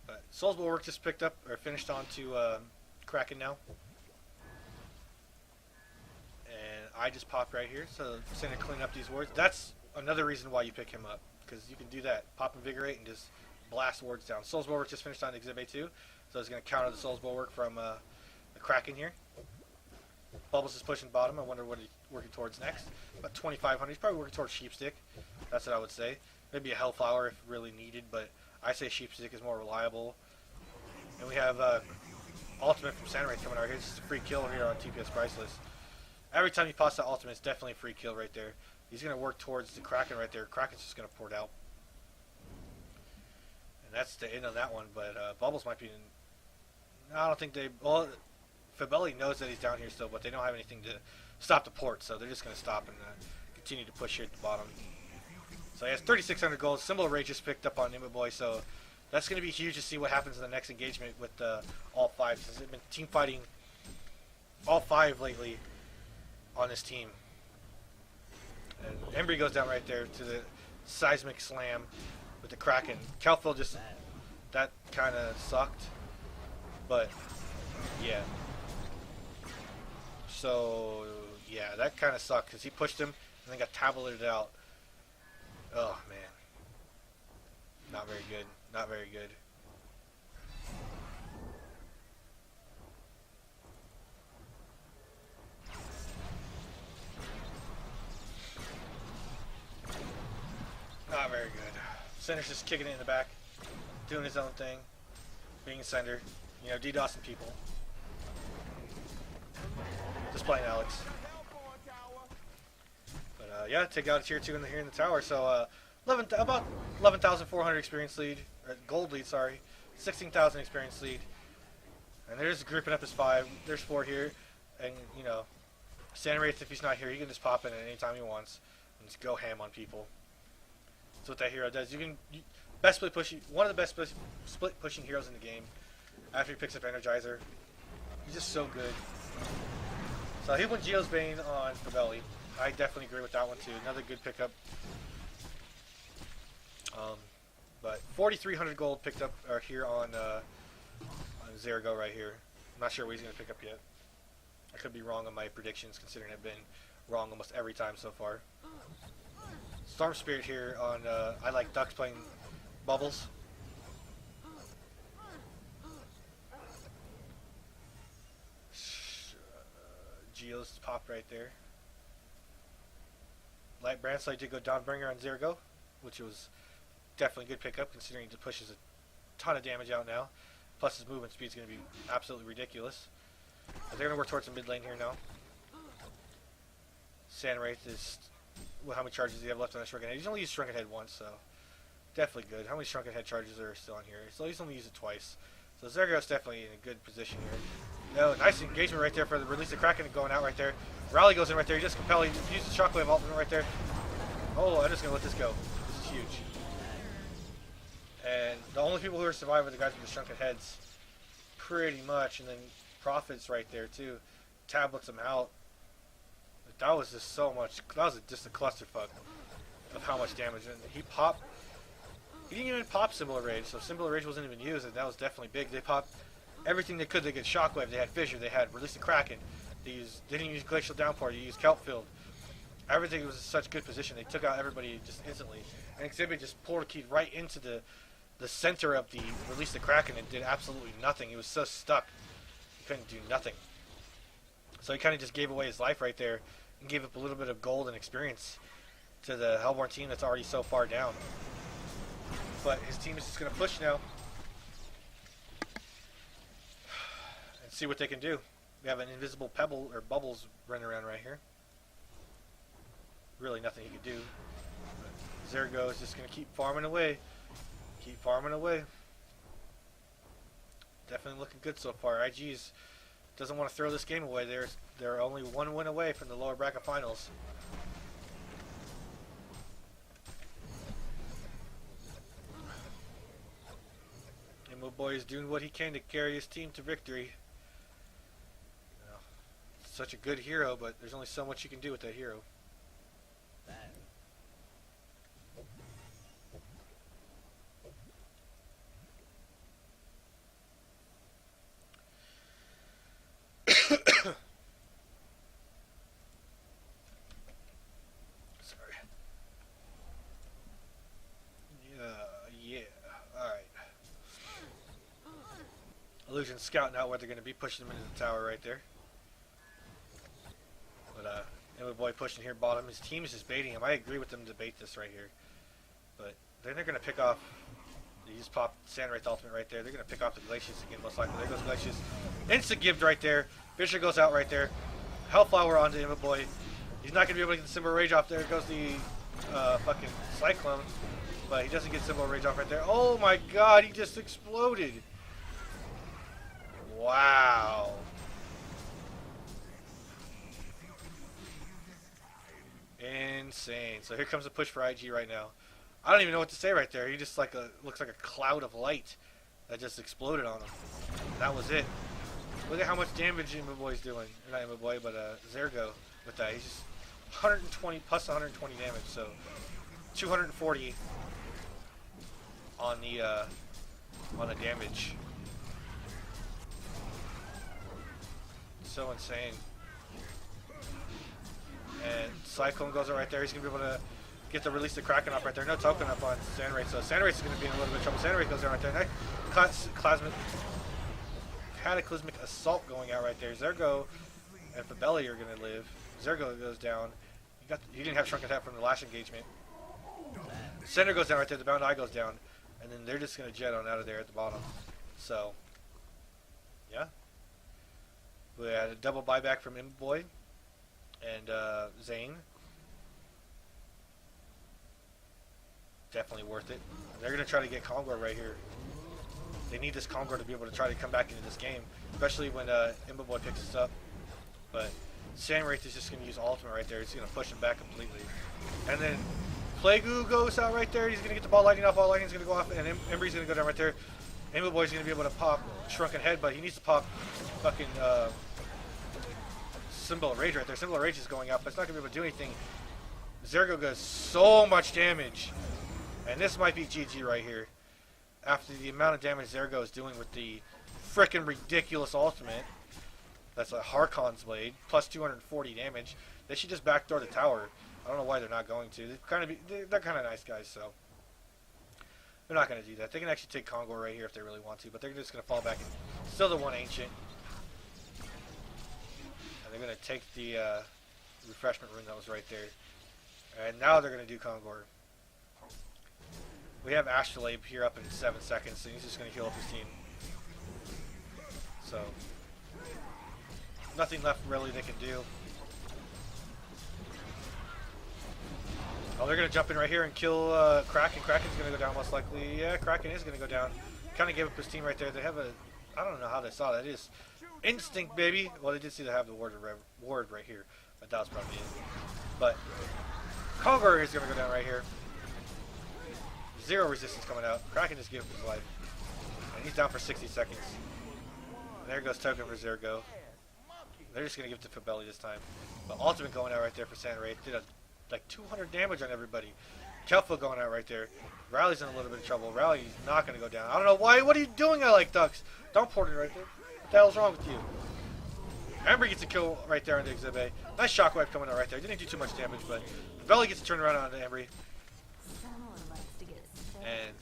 A: But Soul's Bulwark just picked up or finished on to Kraken now, and I just popped right here. So it's gonna clean up these wards. That's another reason why you pick him up, because you can do that. Pop Invigorate and just blast wards down. Soul's Bulwark just finished on Exhibit 2, so it's going to counter the Soul's Bulwark from the Kraken here. Bubbles is pushing bottom. I wonder what he's working towards next. About 2,500. He's probably working towards Sheepstick. That's what I would say. Maybe a Hellflower if really needed, but I say Sheepstick is more reliable. And we have Ultimate from Sandwraith coming out here. This is a free kill here on TPS Priceless. Every time he pops that Ultimate, it's definitely a free kill right there. He's going to work towards the Kraken right there. Kraken's just going to pour it out. And that's the end of that one, but Bubbles might be in... I don't think they... Well, Fabelli knows that he's down here still, but they don't have anything to stop the port, so they're just going to stop and continue to push here at the bottom. So he has 3,600 gold. Symbol of Rage just picked up on Nimble Boy, so that's going to be huge to see what happens in the next engagement with all five, since they've been team fighting all five lately on this team. And Embry goes down right there to the Seismic Slam with the Kraken. Calphil just, that kind of sucked, but yeah. So yeah, that kind of sucked because he pushed him and then got tabulated out. Oh man, not very good. Not very good. Not very good. Center's just kicking it in the back, doing his own thing, being center, you know, DDoSing people. Just playing Alex. But yeah, take out a tier 2 here in the tower. So about 11,400 experience lead, or gold lead, sorry. 16,000 experience lead. And they're just grouping up as 5. There's 4 here, and you know, Sandwraith, if he's not here, he can just pop in at any time he wants and just go ham on people. That's what that hero does. Best split pushing, one of the best split pushing heroes in the game. After he picks up Energizer, he's just so good. So he went Geo's Bane on Fabelli. I definitely agree with that one too. Another good pickup. But 4,300 gold picked up here on Zergo right here. I'm not sure what he's going to pick up yet. I could be wrong on my predictions, considering I've been wrong almost every time so far. Storm Spirit here on I like Ducks playing Bubbles. Geo's popped right there. Light Brandslide did go Dawnbringer on Zergo, which was definitely a good pickup considering he pushes a ton of damage out now. Plus his movement speed is going to be absolutely ridiculous. But they're going to work towards the mid lane here now. Sandwraith is... Well, how many charges does he have left on that Shrunken Head? He's only used Shrunken Head once, so definitely good. How many Shrunken Head charges are still on here? So he's only used it twice. So Zergo's definitely in a good position here. No, nice engagement right there for the release of Kraken going out right there. Rally goes in right there. He just compelling. He uses the Shockwave ultimate right there. Oh, I'm just going to let this go. This is huge. And the only people who are surviving are the guys with the Shrunken Heads. Pretty much. And then Profits right there, too. Tablets him out. But that was just so much. That was just a clusterfuck of how much damage. And he popped. He didn't even pop Symbol of Rage, so Symbol of Rage wasn't even used, and that was definitely big. They popped everything they could. They get Shockwave, they had Fissure, they had Release the Kraken, they didn't use Glacial Downpour, they used Kelp Field. everything was in such good position. They took out everybody just instantly. And Exhibit just pulled a key right into the center of the release the Kraken and did absolutely nothing. He was so stuck. He couldn't do nothing. So he kind of just gave away his life right there and gave up a little bit of gold and experience to the Hellborn team that's already so far down. But his team is just going to push now and see what they can do. We have an invisible pebble or bubbles running around right here. Really nothing he could do. But Zergo is just going to keep farming away. Keep farming away. Definitely looking good so far. IG's doesn't want to throw this game away. They're only one win away from the lower bracket finals. And my boy is doing what he can to carry his team to victory. You know, such a good hero, but there's only so much you can do with that hero. Sorry. Yeah. Alright. Illusion's scouting out where they're going to be, pushing them into the tower right there. But, my boy pushing here bottom. His team is just baiting him. I agree with them to bait this right here. But then they're going to pick off. He just popped Sandwraith ultimate right there. They're going to pick off the Glacius again, most likely. There goes Glacius. Insta-gibbed right there. Fisher goes out right there. Hellflower onto him, boy. He's not going to be able to get the Symbol Rage off. There goes the fucking Cyclone. But he doesn't get Symbol Rage off right there. Oh my god, he just exploded. Wow. Insane. So here comes a push for IG right now. I don't even know what to say right there. He just looks like a cloud of light that just exploded on him. That was it. Look at how much damage Imboboy's doing. Not Imboboy, but Zergo with that. He's just 120 plus 120 damage, so 240 on the damage. So insane. And Cyclone goes out right there. He's gonna be able to get the release the Kraken up right there. No token up on Sandwraith, so Sandwraith is gonna be in a little bit of trouble. Sandwraith goes down right there. Nice cataclysmic assault going out right there. Zergo and Fabelli are gonna live. Zergo goes down. He didn't have Shrunken Head from the last engagement. Center goes down right there. The Bound Eye goes down, and then they're just gonna jet on out of there at the bottom. So, yeah. We had a double buyback from Imboboy and Zane. Definitely worth it. They're going to try to get Kongor right here. They need this Kongor to be able to try to come back into this game, especially when Imboboy picks us up. But Sandwraith is just going to use ultimate right there. He's going to push him back completely. And then Plague goes out right there. He's going to get the ball lightning off. Ball lightning's going to go off, and Embry's going to go down right there. Imboboy's going to be able to pop Shrunken Head, but he needs to pop fucking Symbol of Rage right there. Symbol of Rage is going out, but it's not going to be able to do anything. Zergo does so much damage. And this might be GG right here. After the amount of damage Zergo is doing with the frickin' ridiculous ultimate. That's a Harkon's Blade, plus 240 damage. They should just backdoor the tower. I don't know why they're not going to. They're kind of nice guys, so they're not going to do that. They can actually take Kongor right here if they really want to, but they're just going to fall back and still the one Ancient. And they're going to take the refreshment rune that was right there. And now they're going to do Kongor. We have Astrolabe here up in 7 seconds, so he's just going to heal up his team. So, nothing left really they can do. Oh, they're going to jump in right here and kill Kraken. Kraken's going to go down most likely. Yeah, Kraken is going to go down. Kind of gave up his team right there. They have a, I don't know how they saw that. It is instinct, baby. Well, they did see they have the ward right here. But that was probably it. But Kongor is going to go down right here. Zero resistance coming out. Kraken just gave up his life. And he's down for 60 seconds. And there goes token for Zergo. They're just going to give it to Fabelli this time. But ultimate going out right there for Sandwraith. Did like 200 damage on everybody. Kelfo going out right there. Rally's in a little bit of trouble. Rally's not going to go down. I don't know why. What are you doing, I like ducks? Don't port it right there. What the hell's wrong with you? Ember gets a kill right there on the Exhibit. Nice shockwave coming out right there. Didn't do too much damage, but Veli gets to turn around on the Embry. And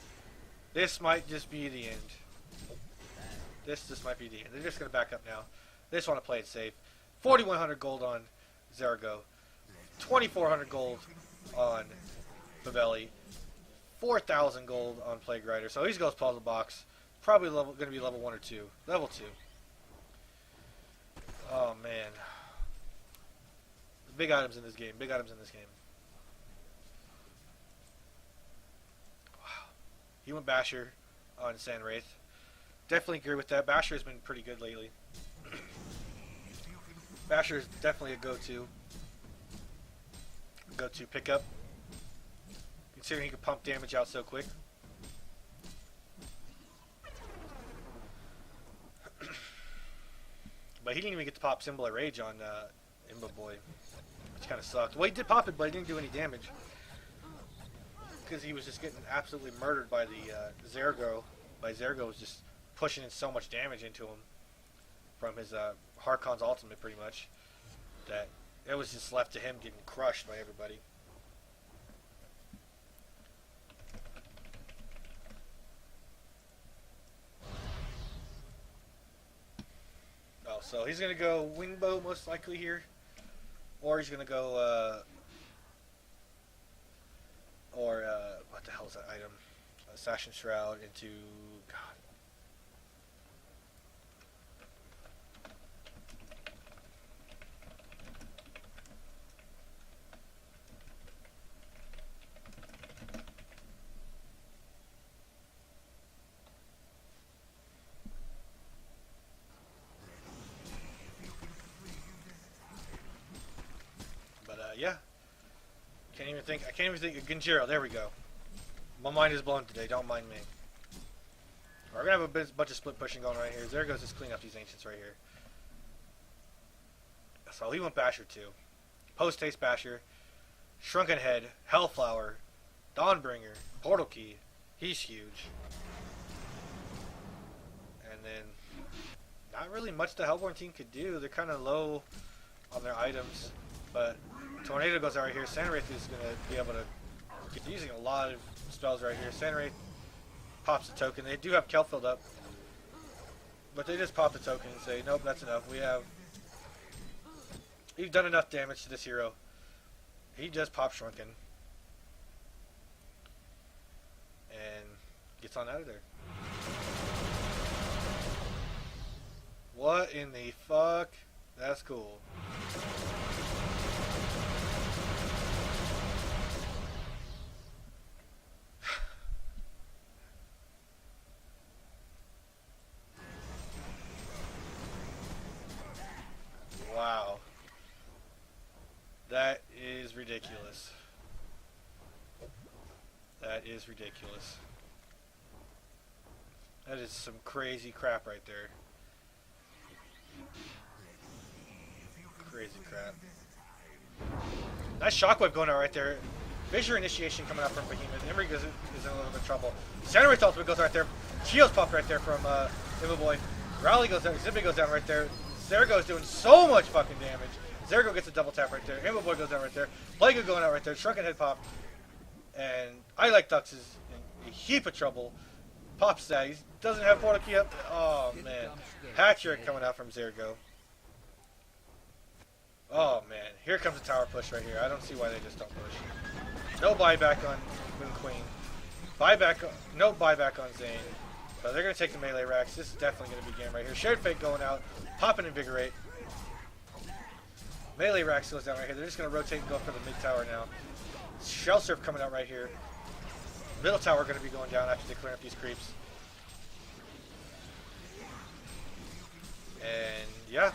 A: this might just be the end. This just might be the end. They're just going to back up now. They just want to play it safe. 4,100 gold on Zerago. 2,400 gold on Veli. 4,000 gold on Plague Rider. So he goes Puzzle Box. Probably going to be level 1 or 2. Level 2. Oh, man. Big items in this game. Big items in this game. Wow. He went Basher on Sand Wraith. Definitely agree with that. Basher has been pretty good lately. Basher is definitely a go-to. Go-to pickup. Considering he can pump damage out so quick. But he didn't even get to pop Symbol of Rage on Imba Boy, which kind of sucked. Well, he did pop it, but he didn't do any damage. Because he was just getting absolutely murdered by the Zerago. Zerago was just pushing in so much damage into him from his Harkon's ultimate, pretty much, that it was just left to him getting crushed by everybody. Oh, so he's going to go Wingbow most likely here. Or he's going to go, what the hell is that item? Assassin Shroud into, God. Yeah. I can't even think of Genjiro. There we go. My mind is blown today. Don't mind me. We're going to have a bunch of split pushing going right here. There goes just clean up these Ancients right here. So he went Basher too. Post-haste Basher. Shrunken Head. Hellflower. Dawnbringer. Portal Key. He's huge. And then not really much the Hellborn team could do. They're kind of low on their items. But Tornado goes out right here. Sandwraith is going to be able to get using a lot of spells right here. Sandwraith pops the token. They do have Kel filled up. But they just pop the token and say, nope, that's enough. We've done enough damage to this hero. He just pops Shrunken. And gets on out of there. What in the fuck? That's cool. Wow. That is ridiculous. That is ridiculous. That is some crazy crap right there. Crazy crap. Nice shockwave going out right there. Fissure Initiation coming out from Behemoth. Emery is in a little bit of trouble. Sandwraith ultimate goes right there. Shields popped right there from Imba Boy. Rally goes down. Zippy goes down right there. Zerago is doing so much fucking damage. Zerago gets a double tap right there. Imba Boy goes down right there. Plague going out right there. Shrunken Head pop. And I Like Ducks is in a heap of trouble. Pops that. He doesn't have Portal Key up. Oh, man. Hat-trick coming out from Zerago. Oh, man. Here comes a tower push right here. I don't see why they just don't push. No buyback on Moon Queen. No buyback on Zane. But they're going to take the melee racks. This is definitely going to be game right here. Shared Fate going out. Pop and Invigorate. Melee racks goes down right here. They're just going to rotate and go for the mid tower now. Shell Surf coming out right here. Middle tower going to be going down after they clear up these creeps. And yeah.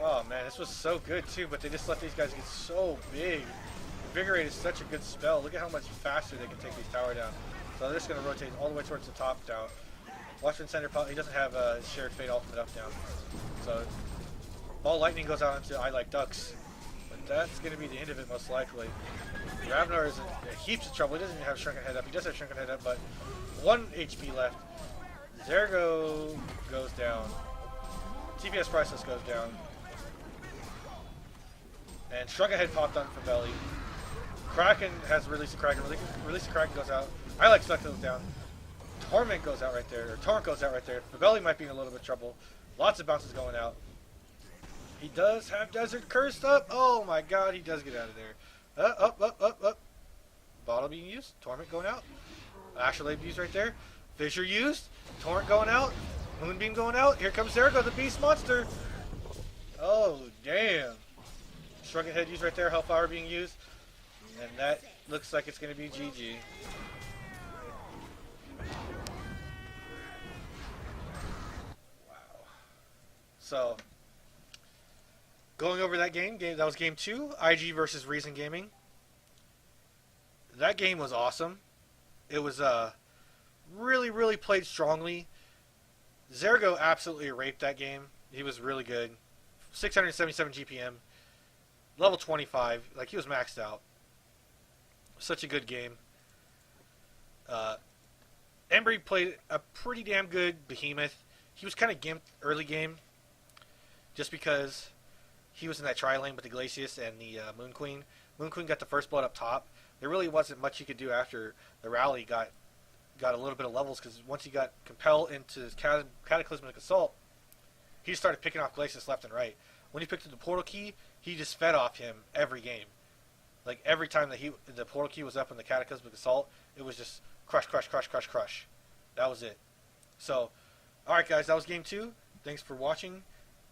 A: Oh man, this was so good too, but they just let these guys get so big. Invigorate is such a good spell. Look at how much faster they can take these tower down. So they're just going to rotate all the way towards the top down. Watchman Center, he doesn't have a Shared Fate ultimate up down. So Ball Lightning goes out into I Like Ducks. But that's going to be the end of it most likely. Ravnar is in heaps of trouble. He doesn't even have Shrunken Head up. He does have Shrunken Head up, but 1 HP left. Zergo goes down. TPS Priceless goes down. And Shrunken Head popped on for Belly. Kraken has released the Kraken. Release the Kraken goes out. I like Selecta goes down. Torment goes out right there. Or Torrent goes out right there. Belly might be in a little bit of trouble. Lots of bounces going out. He does have Desert Cursed up. Oh my god, he does get out of there. Up. Bottle being used. Torment going out. Astrolabe used right there. Fissure used. Torrent going out. Moonbeam going out. Here comes Zergo, the Beast Monster. Oh, damn. Shrunken Head used right there. Hellfire being used. And that looks like it's going to be GG. Wow. So, going over that game, that was game 2, IG versus Reason Gaming. That game was awesome. It was really, really played strongly. Zergo absolutely raped that game. He was really good. 677 GPM. Level 25. Like, he was maxed out. Such a good game. Embry played a pretty damn good Behemoth. He was kind of gimped early game. Just because he was in that tri-lane with the Glacius and the Moon Queen. Moon Queen got the first blood up top. There really wasn't much he could do after the rally got a little bit of levels, because once he got compelled into his Cataclysmic Assault, he just started picking off Glacius left and right. When he picked up the Portal Key, he just fed off him every game. Like, every time that the Portal Key was up in the Cataclysmic Assault, it was just crush. That was it. So, alright guys, that was game 2. Thanks for watching.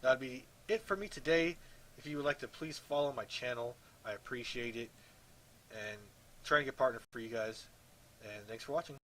A: That would be it for me today. If you would like to please follow my channel, I appreciate it. And trying to get partner for you guys. And thanks for watching.